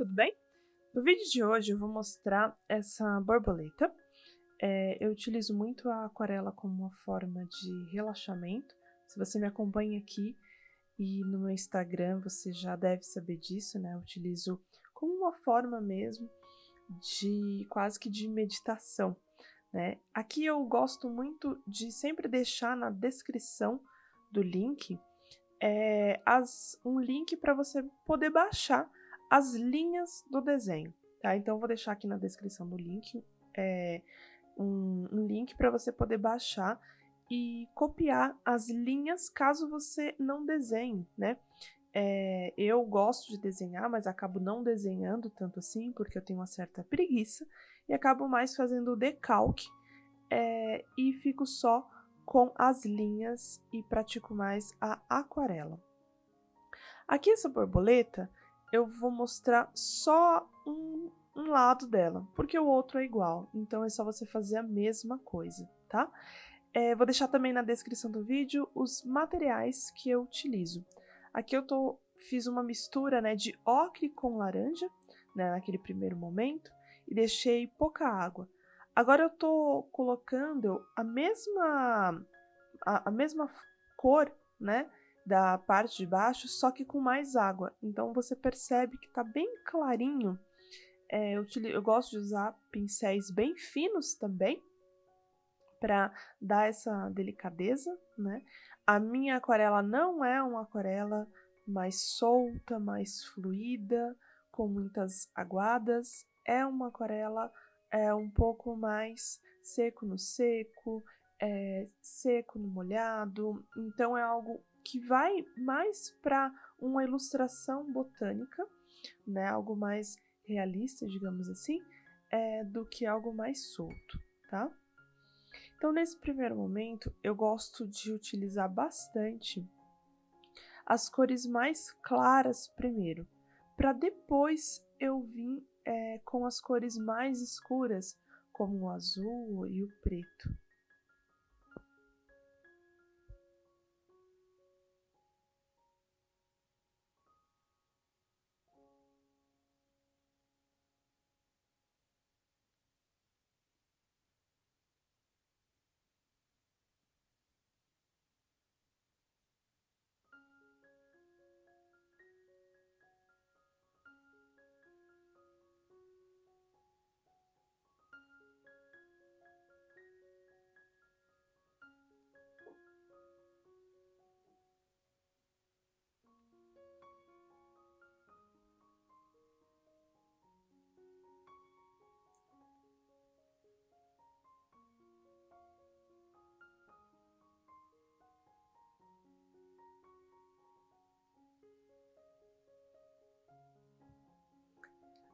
tudo bem? No vídeo de hoje eu vou mostrar essa borboleta. Eu utilizo muito a aquarela como uma forma de relaxamento. Se você me acompanha aqui e no meu Instagram, você já deve saber disso, né? Eu utilizo como uma forma mesmo de quase que de meditação, né? Aqui eu gosto muito de sempre deixar na descrição do link um link para você poder baixar as linhas do desenho, tá? Então, eu vou deixar aqui na descrição do link um link para você poder baixar e copiar as linhas caso você não desenhe, né? Eu gosto de desenhar, mas acabo não desenhando tanto assim, porque eu tenho uma certa preguiça, e acabo mais fazendo o decalque e fico só com as linhas e pratico mais a aquarela. Aqui essa borboleta, eu vou mostrar só um lado dela, porque o outro é igual, então é só você fazer a mesma coisa, tá? Vou deixar também na descrição do vídeo os materiais que eu utilizo. Aqui fiz uma mistura, né, de ocre com laranja, né, naquele primeiro momento, e deixei pouca água. Agora eu tô colocando a mesma cor, né, da parte de baixo, só que com mais água. Então você percebe que tá bem clarinho. Eu gosto de usar pincéis bem finos também, para dar essa delicadeza, né? A minha aquarela não é uma aquarela mais solta, mais fluida, com muitas aguadas. É uma aquarela um pouco mais seco no seco, seco no molhado. Então é algo que vai mais para uma ilustração botânica, né? Algo mais realista, digamos assim, do que algo mais solto, tá? Então, nesse primeiro momento, eu gosto de utilizar bastante as cores mais claras primeiro, para depois eu vir com as cores mais escuras, como o azul e o preto.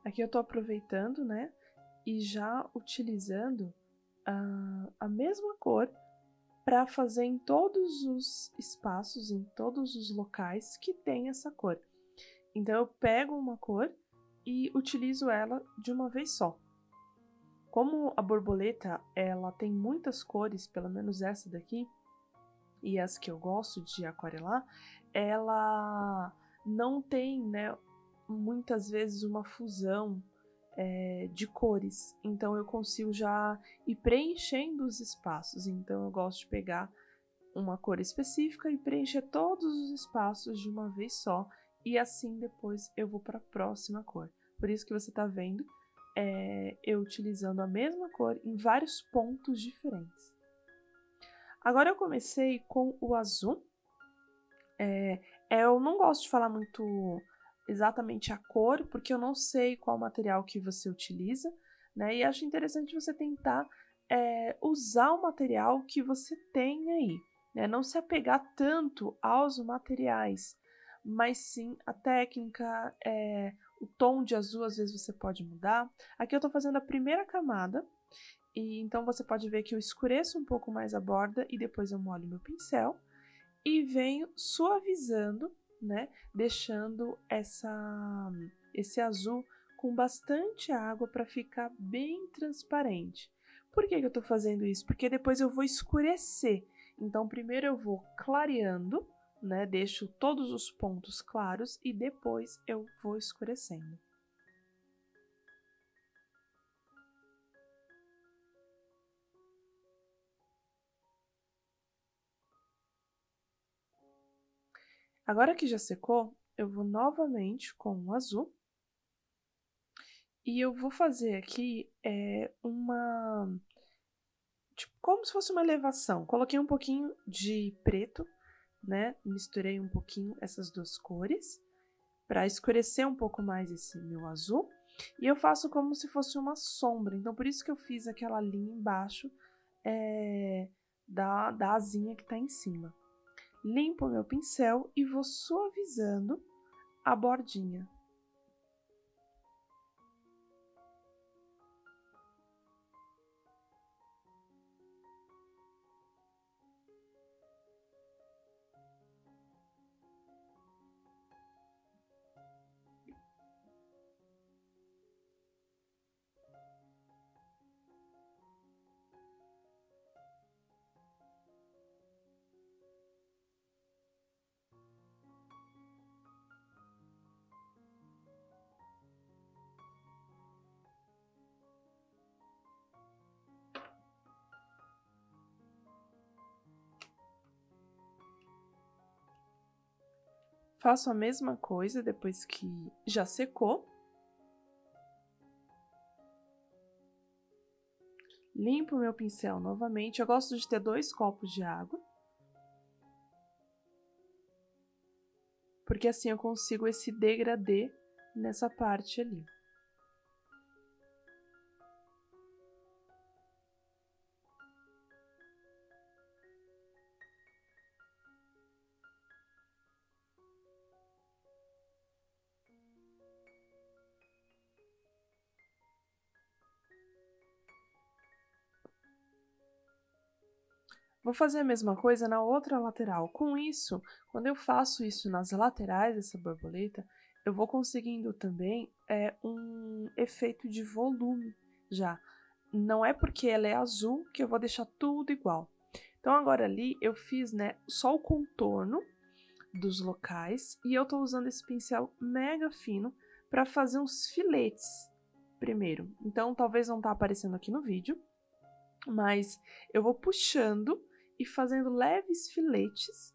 Aqui eu estou aproveitando, né, e já utilizando a mesma cor para fazer em todos os espaços, em todos os locais que tem essa cor. Então eu pego uma cor e utilizo ela de uma vez só. Como a borboleta, ela tem muitas cores, pelo menos essa daqui, e as que eu gosto de aquarelar, ela não tem, né, muitas vezes uma fusão de cores. Então eu consigo já ir preenchendo os espaços. Então eu gosto de pegar uma cor específica e preencher todos os espaços de uma vez só. E assim depois eu vou para a próxima cor. Por isso que você está vendo eu utilizando a mesma cor em vários pontos diferentes. Agora eu comecei com o azul. Eu não gosto de falar muito exatamente a cor, porque eu não sei qual material que você utiliza, né? E acho interessante você tentar usar o material que você tem aí, né? Não se apegar tanto aos materiais, mas sim a técnica, o tom de azul às vezes você pode mudar. Aqui eu tô fazendo a primeira camada, e então você pode ver que eu escureço um pouco mais a borda e depois eu molho meu pincel e venho suavizando, né, deixando esse azul com bastante água para ficar bem transparente. Por que que eu estou fazendo isso? Porque depois eu vou escurecer. Então, primeiro eu vou clareando, né, deixo todos os pontos claros e depois eu vou escurecendo. Agora que já secou, eu vou novamente com o azul. E eu vou fazer aqui tipo, como se fosse uma elevação. Coloquei um pouquinho de preto, né? Misturei um pouquinho essas duas cores para escurecer um pouco mais esse meu azul. E eu faço como se fosse uma sombra. Então, por isso que eu fiz aquela linha embaixo da asinha que tá em cima. Limpo o meu pincel e vou suavizando a bordinha. Faço a mesma coisa depois que já secou. Limpo meu pincel novamente. Eu gosto de ter 2 copos de água. Porque assim eu consigo esse degradê nessa parte ali. Vou fazer a mesma coisa na outra lateral. Com isso, quando eu faço isso nas laterais dessa borboleta, eu vou conseguindo também um efeito de volume já. Não é porque ela é azul que eu vou deixar tudo igual. Então agora ali eu fiz, né, só o contorno dos locais e eu tô usando esse pincel mega fino para fazer uns filetes primeiro. Então talvez não tá aparecendo aqui no vídeo, mas eu vou puxando e fazendo leves filetes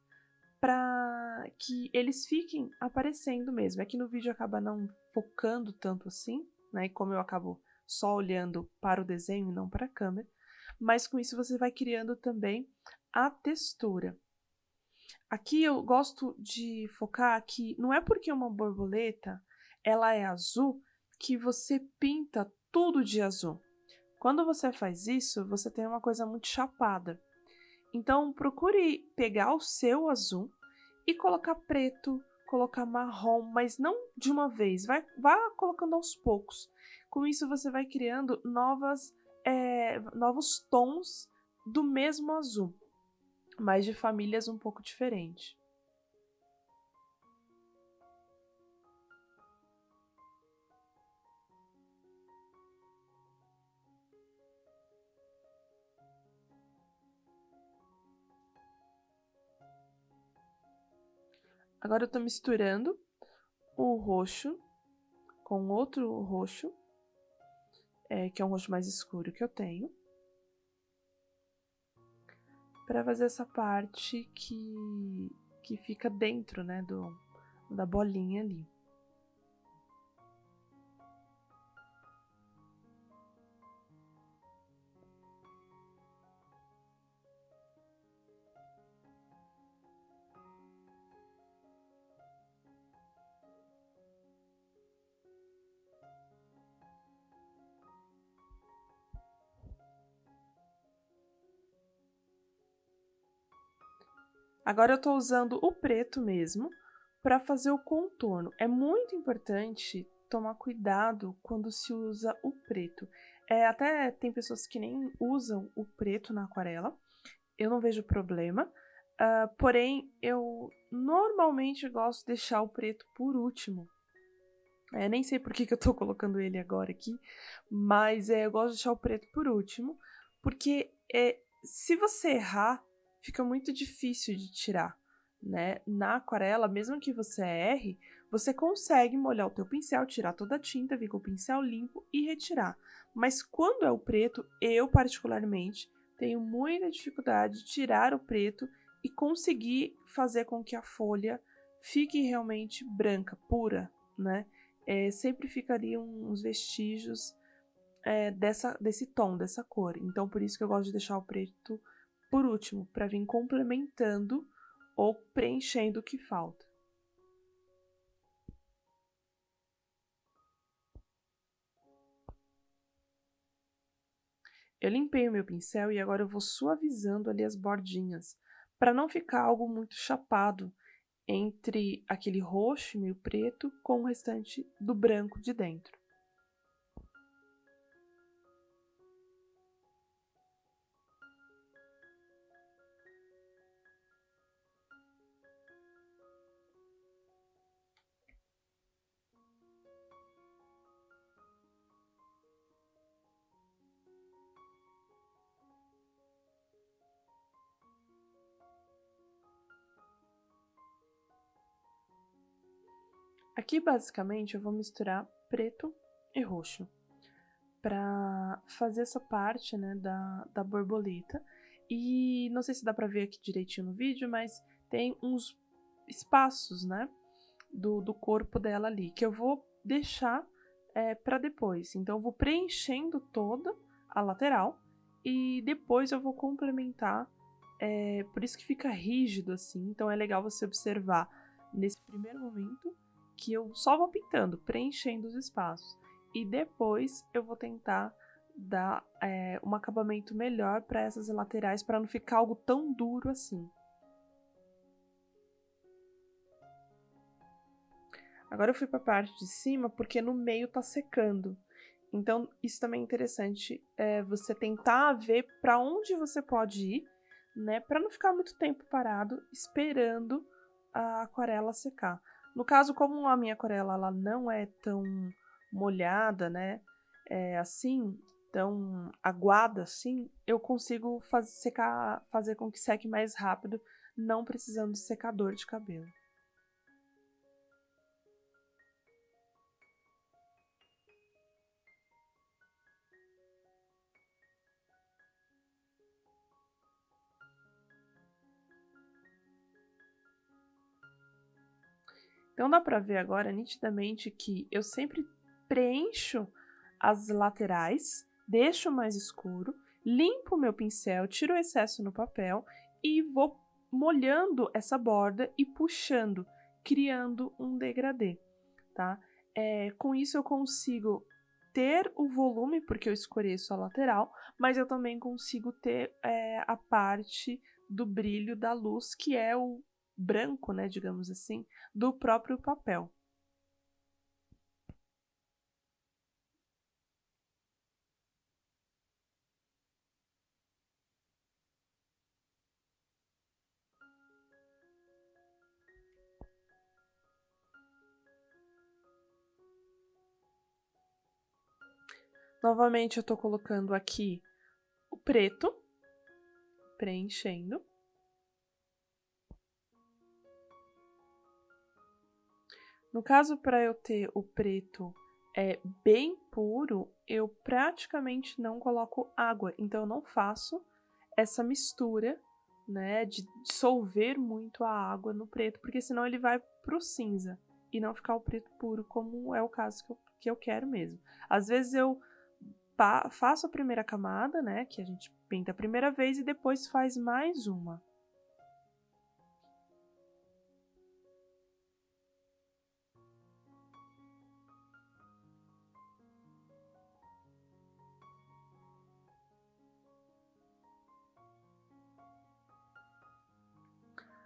para que eles fiquem aparecendo mesmo. Aqui no vídeo acaba não focando tanto assim, né? E como eu acabo só olhando para o desenho e não para a câmera, mas com isso você vai criando também a textura. Aqui eu gosto de focar que não é porque uma borboleta ela é azul que você pinta tudo de azul. Quando você faz isso, você tem uma coisa muito chapada. Então, procure pegar o seu azul e colocar preto, colocar marrom, mas não de uma vez. Vá colocando aos poucos. Com isso, você vai criando novos tons do mesmo azul, mas de famílias um pouco diferentes. Agora eu estou misturando o roxo com outro roxo, que é um roxo mais escuro que eu tenho, para fazer essa parte que fica dentro, né, da bolinha ali. Agora eu estou usando o preto mesmo para fazer o contorno. É muito importante tomar cuidado quando se usa o preto. Até tem pessoas que nem usam o preto na aquarela. Eu não vejo problema. Porém, eu normalmente gosto de deixar o preto por último. Nem sei por que eu tô colocando ele agora aqui, mas eu gosto de deixar o preto por último, porque se você errar, fica muito difícil de tirar, né? Na aquarela, mesmo que você erre, você consegue molhar o teu pincel, tirar toda a tinta, vir com o pincel limpo e retirar. Mas quando é o preto, eu particularmente tenho muita dificuldade de tirar o preto e conseguir fazer com que a folha fique realmente branca, pura, né? Sempre ficariam uns vestígios desse tom, dessa cor. Então, por isso que eu gosto de deixar o preto por último, para vir complementando ou preenchendo o que falta. Eu limpei o meu pincel e agora eu vou suavizando ali as bordinhas, para não ficar algo muito chapado entre aquele roxo meio preto com o restante do branco de dentro. Aqui, basicamente, eu vou misturar preto e roxo para fazer essa parte, né, da borboleta. E não sei se dá para ver aqui direitinho no vídeo, mas tem uns espaços, né, do corpo dela ali, que eu vou deixar para depois. Então, eu vou preenchendo toda a lateral e depois eu vou complementar. Por isso que fica rígido assim. Então, é legal você observar nesse primeiro momento que eu só vou pintando, preenchendo os espaços. E depois eu vou tentar dar um acabamento melhor para essas laterais, para não ficar algo tão duro assim. Agora eu fui para a parte de cima porque no meio tá secando. Então, isso também é interessante, você tentar ver para onde você pode ir, né, para não ficar muito tempo parado esperando a aquarela secar. No caso, como a minha aquarela ela não é tão molhada, né, assim, tão aguada assim, eu consigo fazer com que seque mais rápido, não precisando de secador de cabelo. Então dá para ver agora nitidamente que eu sempre preencho as laterais, deixo mais escuro, limpo o meu pincel, tiro o excesso no papel e vou molhando essa borda e puxando, criando um degradê, tá? Com isso eu consigo ter o volume, porque eu escureço a lateral, mas eu também consigo ter a parte do brilho da luz, que é o branco, né, digamos assim, do próprio papel. Novamente eu tô colocando aqui o preto, preenchendo. No caso, para eu ter o preto bem puro, eu praticamente não coloco água, então eu não faço essa mistura, né, de dissolver muito a água no preto, porque senão ele vai pro cinza e não ficar o preto puro, como é o caso que eu quero mesmo. Às vezes eu faço a primeira camada, né, que a gente pinta a primeira vez e depois faz mais uma.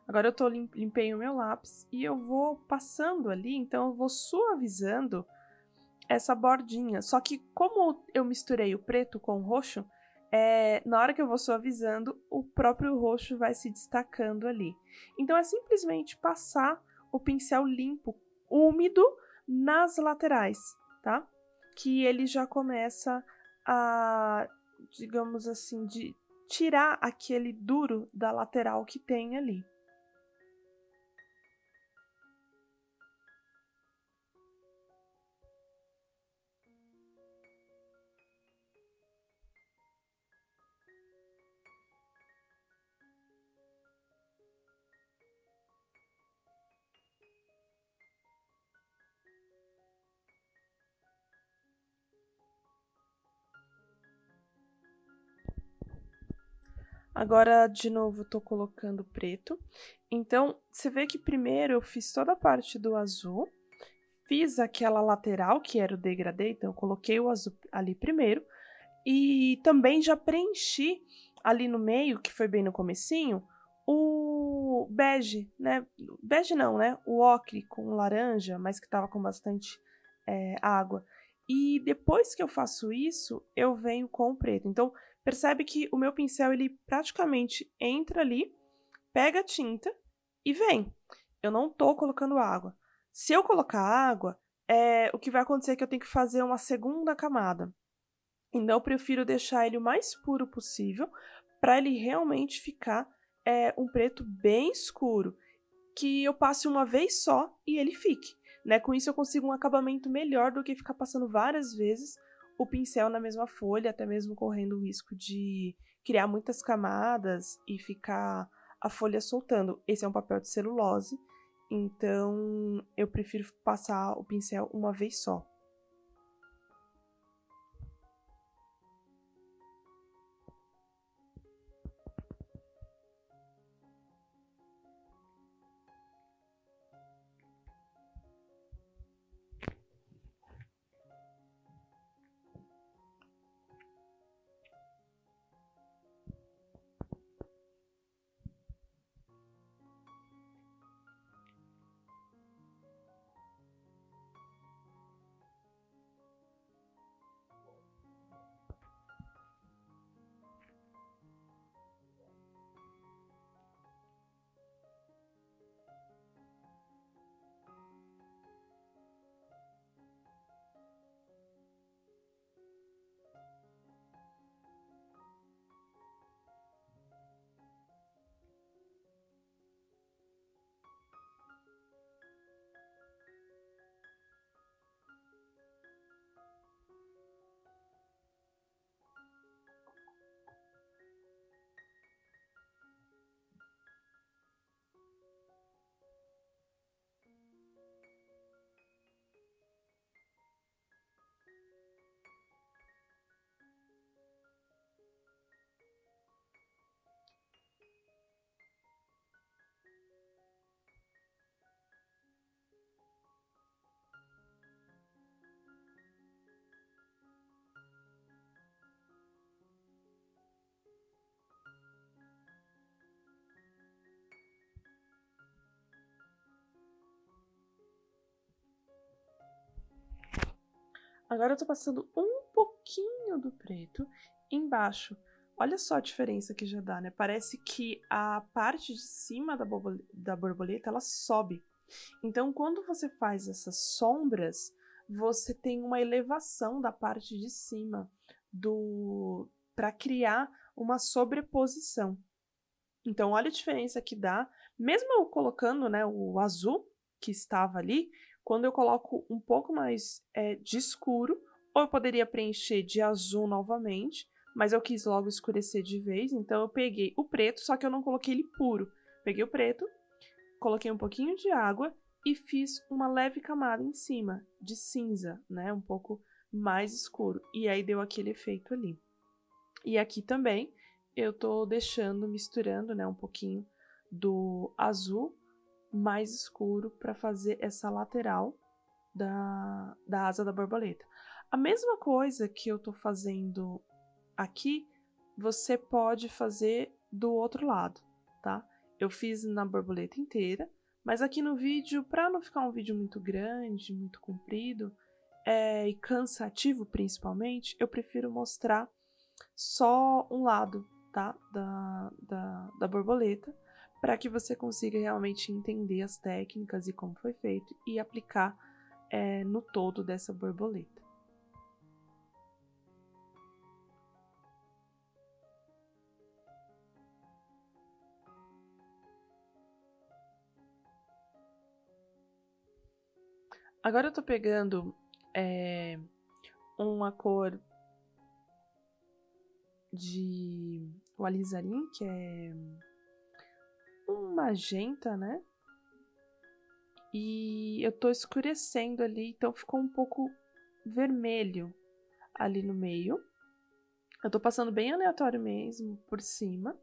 Agora eu limpei o meu lápis e eu vou passando ali, então eu vou suavizando essa bordinha. Só que como eu misturei o preto com o roxo, na hora que eu vou suavizando, o próprio roxo vai se destacando ali. Então é simplesmente passar o pincel limpo, úmido, nas laterais, tá? Que ele já começa a, digamos assim, de tirar aquele duro da lateral que tem ali. Agora, de novo, eu tô colocando preto. Então, você vê que primeiro eu fiz toda a parte do azul, fiz aquela lateral, que era o degradê, então eu coloquei o azul ali primeiro, e também já preenchi ali no meio, que foi bem no comecinho, o bege, né? Bege não, né? O ocre com laranja, mas que tava com bastante água. E depois que eu faço isso, eu venho com o preto. Então, percebe que o meu pincel, ele praticamente entra ali, pega a tinta e vem. Eu não tô colocando água. Se eu colocar água, o que vai acontecer é que eu tenho que fazer uma segunda camada. Então, eu prefiro deixar ele o mais puro possível para ele realmente ficar um preto bem escuro, que eu passe uma vez só e ele fique, né? Com isso eu consigo um acabamento melhor do que ficar passando várias vezes o pincel na mesma folha, até mesmo correndo o risco de criar muitas camadas e ficar a folha soltando. Esse é um papel de celulose, então eu prefiro passar o pincel uma vez só. Agora eu tô passando um pouquinho do preto embaixo. Olha só a diferença que já dá, né? Parece que a parte de cima da borboleta, ela sobe. Então, quando você faz essas sombras, você tem uma elevação da parte de cima do para criar uma sobreposição. Então, olha a diferença que dá, mesmo eu colocando, né, o azul que estava ali, quando eu coloco um pouco mais de escuro, ou eu poderia preencher de azul novamente, mas eu quis logo escurecer de vez, então eu peguei o preto, só que eu não coloquei ele puro. Peguei o preto, coloquei um pouquinho de água e fiz uma leve camada em cima de cinza, né, um pouco mais escuro. E aí deu aquele efeito ali. E aqui também eu tô deixando, misturando, né, um pouquinho do azul mais escuro para fazer essa lateral da asa da borboleta. A mesma coisa que eu tô fazendo aqui, você pode fazer do outro lado, tá? Eu fiz na borboleta inteira, mas aqui no vídeo, para não ficar um vídeo muito grande, muito comprido, e cansativo principalmente, eu prefiro mostrar só um lado, tá? Da borboleta, para que você consiga realmente entender as técnicas e como foi feito e aplicar no todo dessa borboleta. Agora eu tô pegando uma cor de o alizarim, que é um magenta, né? E eu tô escurecendo ali, então ficou um pouco vermelho ali no meio. Eu tô passando bem aleatório mesmo, por cima.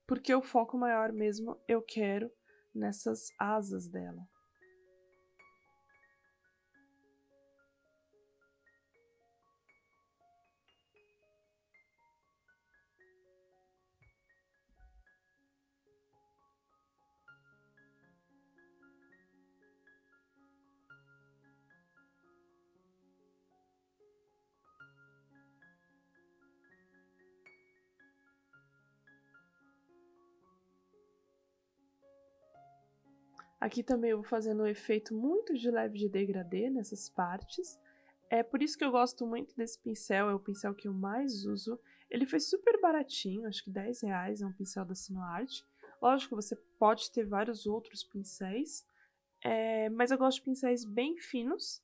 porque o foco maior mesmo eu quero nessas asas dela. Aqui também eu vou fazendo um efeito muito de leve de degradê nessas partes. É por isso que eu gosto muito desse pincel, é o pincel que eu mais uso. Ele foi super baratinho, acho que R$10, é um pincel da Sinuart. Lógico, você pode ter vários outros pincéis, mas eu gosto de pincéis bem finos,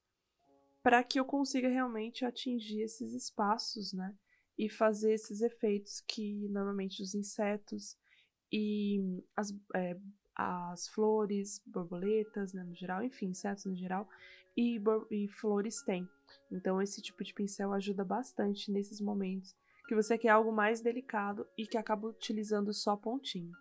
para que eu consiga realmente atingir esses espaços, né? E fazer esses efeitos que normalmente os insetos e as flores, borboletas, né, no geral, enfim, insetos no geral, e flores têm. Então, esse tipo de pincel ajuda bastante nesses momentos que você quer algo mais delicado e que acaba utilizando só pontinho.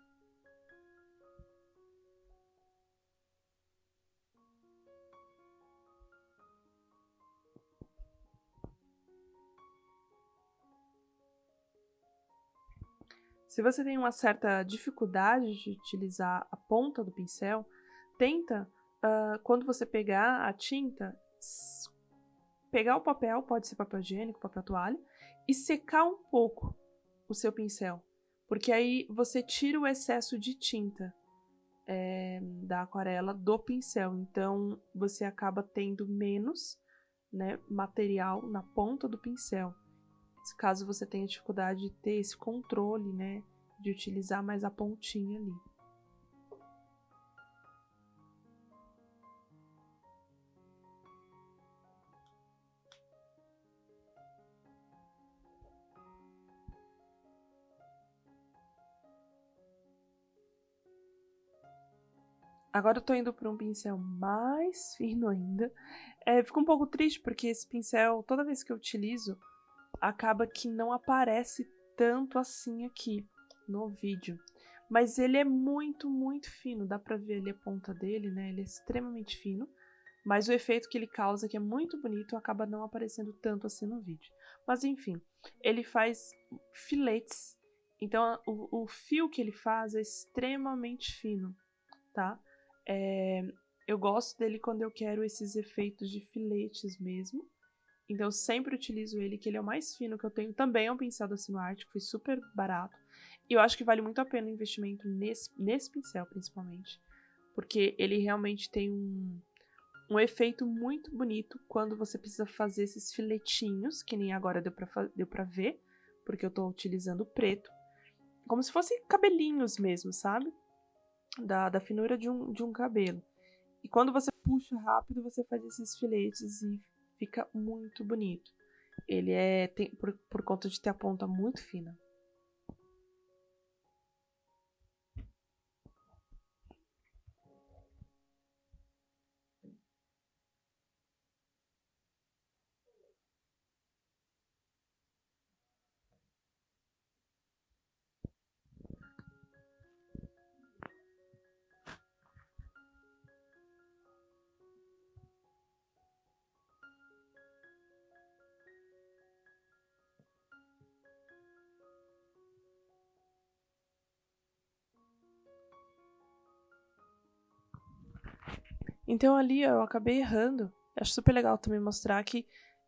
Se você tem uma certa dificuldade de utilizar a ponta do pincel, tenta, quando você pegar a tinta, pegar o papel, pode ser papel higiênico, papel toalha, e secar um pouco o seu pincel. Porque aí você tira o excesso de tinta da aquarela do pincel. Então você acaba tendo menos, né, material na ponta do pincel. Caso você tenha dificuldade de ter esse controle, né, de utilizar mais a pontinha ali. Agora eu tô indo para um pincel mais fino ainda. Fico um pouco triste porque esse pincel, toda vez que eu utilizo, acaba que não aparece tanto assim aqui no vídeo. Mas ele é muito, muito fino. Dá pra ver ali a ponta dele, né? Ele é extremamente fino. Mas o efeito que ele causa, que é muito bonito, acaba não aparecendo tanto assim no vídeo. Mas enfim, ele faz filetes. Então o fio que ele faz é extremamente fino, tá? Eu gosto dele quando eu quero esses efeitos de filetes mesmo. Então eu sempre utilizo ele, que ele é o mais fino que eu tenho. Também é um pincel da Sinuart, que foi super barato. E eu acho que vale muito a pena o investimento nesse pincel, principalmente. Porque ele realmente tem um efeito muito bonito quando você precisa fazer esses filetinhos, que nem agora deu pra ver, porque eu tô utilizando o preto. Como se fossem cabelinhos mesmo, sabe? Da finura de um cabelo. E quando você puxa rápido, você faz esses filetes e fica muito bonito. Ele tem, por conta de ter a ponta muito fina. Então ali eu acabei errando. Acho super legal também mostrar que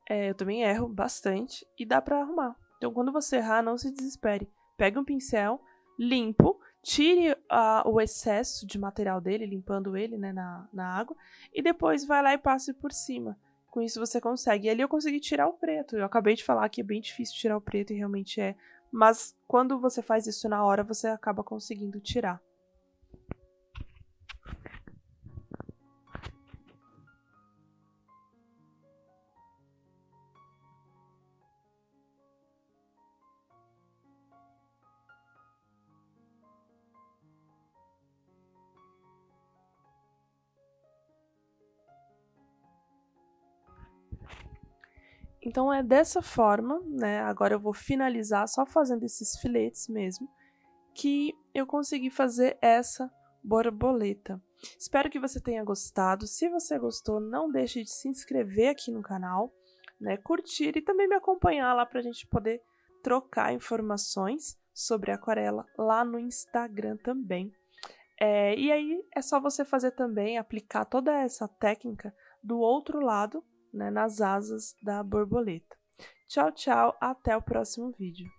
eu também erro bastante e dá pra arrumar. Então quando você errar, não se desespere. Pegue um pincel limpo, tire o excesso de material dele, limpando ele, né, na água, e depois vai lá e passe por cima. Com isso você consegue. E ali eu consegui tirar o preto. Eu acabei de falar que é bem difícil tirar o preto e realmente é. Mas quando você faz isso na hora, você acaba conseguindo tirar. Então é dessa forma, né? Agora eu vou finalizar só fazendo esses filetes mesmo. que eu consegui fazer essa borboleta. Espero que você tenha gostado. Se você gostou, não deixe de se inscrever aqui no canal, né, curtir e também me acompanhar lá para a gente poder trocar informações sobre aquarela lá no Instagram também. E aí é só você fazer também, aplicar toda essa técnica do outro lado, né, nas asas da borboleta. Tchau, tchau, até o próximo vídeo.